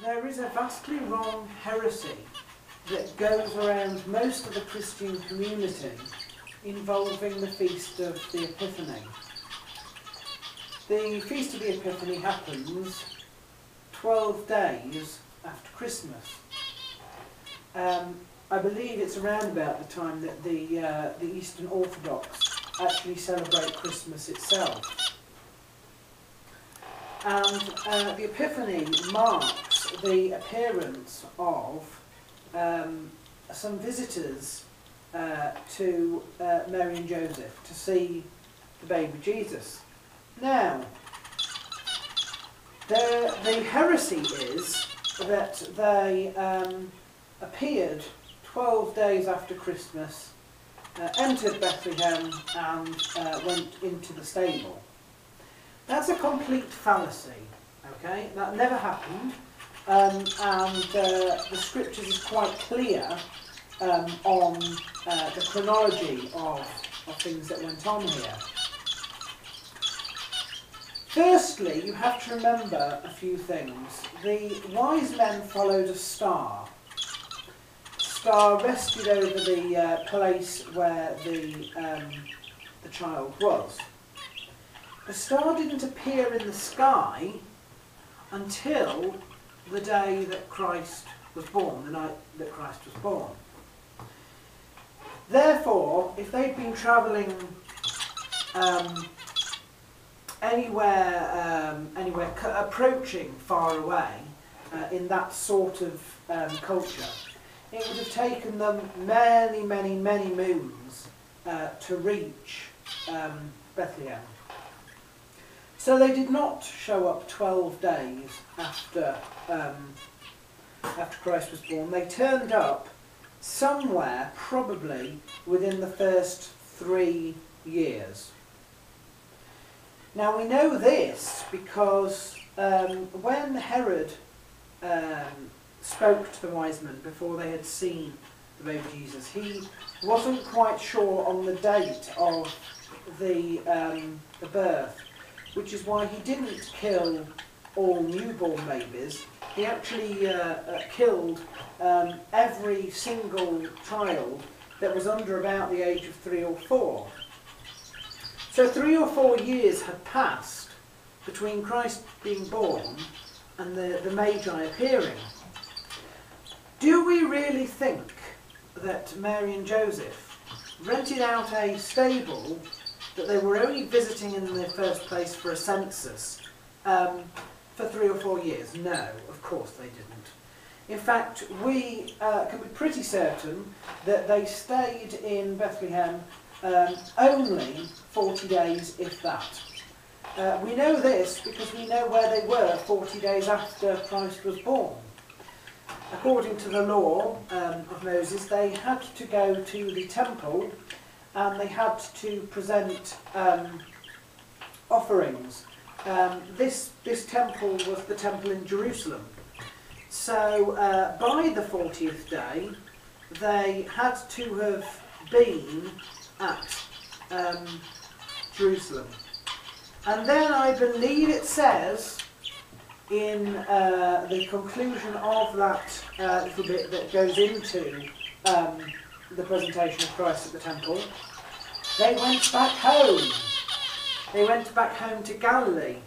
there is a vastly wrong heresy that goes around most of the Christian community involving the Feast of the Epiphany. The Feast of the Epiphany happens 12 days after Christmas. I believe it's around about the time that the Eastern Orthodox actually celebrate Christmas itself. And the Epiphany marks the appearance of some visitors to Mary and Joseph to see the baby Jesus. Now, the heresy is that they appeared 12 days after Christmas, entered Bethlehem and went into the stable. That's a complete fallacy, okay? That never happened, and the scriptures is quite clear on the chronology of things that went on here. Firstly, you have to remember a few things. The wise men followed a star. The star rested over the place where the child was. The star didn't appear in the sky until the day that Christ was born, the night that Christ was born. Therefore, if they'd been travelling anywhere approaching far away in that sort of culture, it would have taken them many, many, many moons to reach Bethlehem. So they did not show up 12 days after Christ was born. They turned up somewhere probably within the first 3 years. Now we know this because when Herod spoke to the wise men before they had seen the baby Jesus, he wasn't quite sure on the date of the birth, which is why he didn't kill all newborn babies. He actually killed every single child that was under about the age of 3 or 4. So 3 or 4 years had passed between Christ being born and the Magi appearing. Do we really think that Mary and Joseph rented out a stable that they were only visiting in the first place for a census for 3 or 4 years? No, of course they didn't. In fact, we can be pretty certain that they stayed in Bethlehem only 40 days, if that. We know this because we know where they were 40 days after Christ was born. According to the law of Moses, they had to go to the temple and they had to present offerings. This temple was the temple in Jerusalem. So by the 40th day, they had to have been at Jerusalem. And then I believe it says in the conclusion of that little bit that goes into the presentation of Christ at the temple, they went back home. They went back home to Galilee.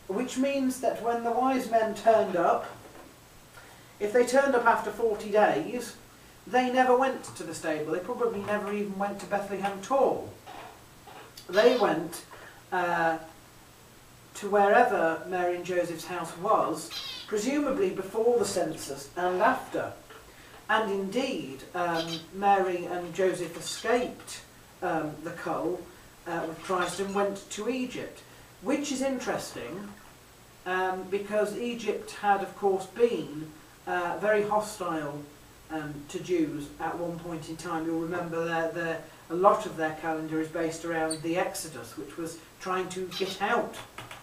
Which means that when the wise men turned up, if they turned up after 40 days, they never went to the stable. They probably never even went to Bethlehem at all. They went to wherever Mary and Joseph's house was, presumably before the census and after. And indeed, Mary and Joseph escaped the cull with Christ and went to Egypt, which is interesting because Egypt had, of course, been very hostile to Jews at one point in time. You'll remember that a lot of their calendar is based around the Exodus, which was trying to get out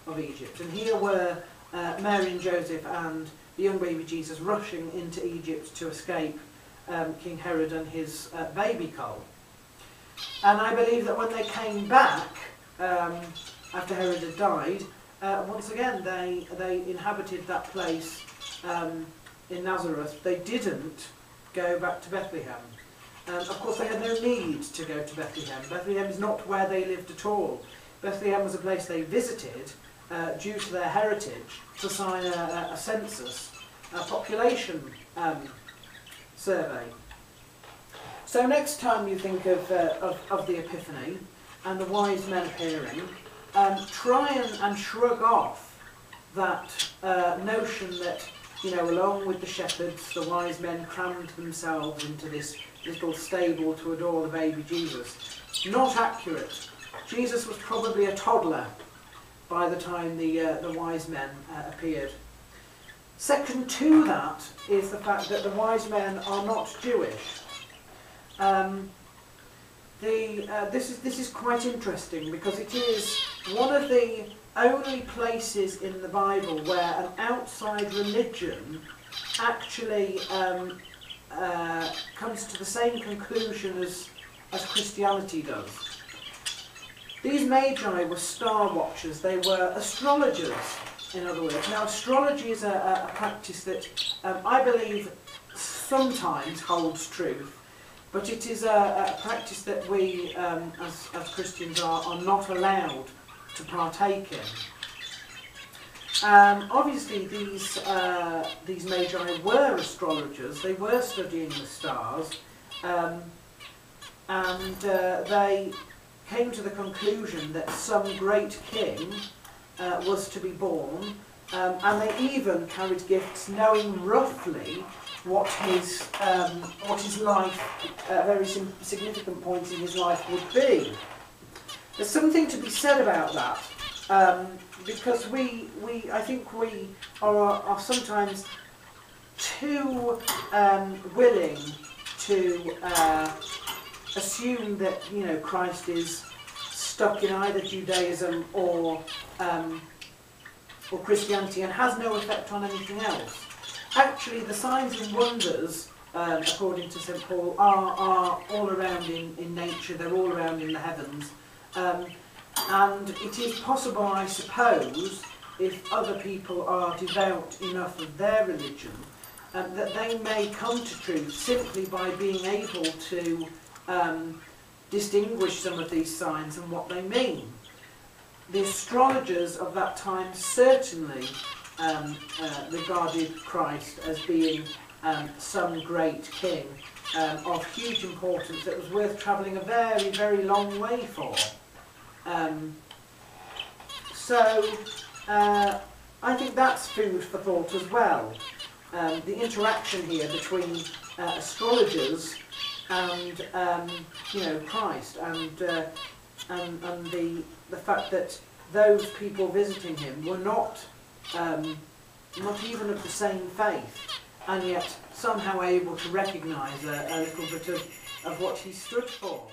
of Egypt. And here were Mary and Joseph and the young baby Jesus rushing into Egypt to escape King Herod and his baby cull. And I believe that when they came back, after Herod had died, once again, they inhabited that place in Nazareth. They didn't go back to Bethlehem. Of course, they had no need to go to Bethlehem. Bethlehem is not where they lived at all. Bethlehem was a place they visited due to their heritage to sign a census, a population survey. So next time you think of the Epiphany and the wise men appearing, try and shrug off that notion that, you know, along with the shepherds, the wise men crammed themselves into this little stable to adore the baby Jesus. Not accurate. Jesus was probably a toddler by the time the wise men appeared. Second to that is the fact that the wise men are not Jewish. This is quite interesting because it is one of the only places in the Bible where an outside religion actually comes to the same conclusion as Christianity does. These magi were star watchers. They were astrologers, in other words. Now, astrology is a practice that I believe sometimes holds truth, but it is a practice that we, as Christians, are not allowed to partake in. Obviously, these magi were astrologers. They were studying the stars, and they came to the conclusion that some great king was to be born, and they even carried gifts, knowing roughly what his life, very significant points in his life would be. There's something to be said about that, because I think we are sometimes too willing to assume that, you know, Christ is stuck in either Judaism or Christianity and has no effect on anything else. Actually, the signs and wonders, according to St. Paul, are all around in nature. They're all around in the heavens, and it is possible, I suppose, if other people are devout enough of their religion, that they may come to truth simply by being able to distinguish some of these signs and what they mean. The astrologers of that time certainly regarded Christ as being some great king of huge importance that was worth travelling a very, very long way for. So I think that's food for thought as well. The interaction here between astrologers and you know, Christ, and the fact that those people visiting him were not even of the same faith, and yet somehow able to recognise a little bit of what he stood for.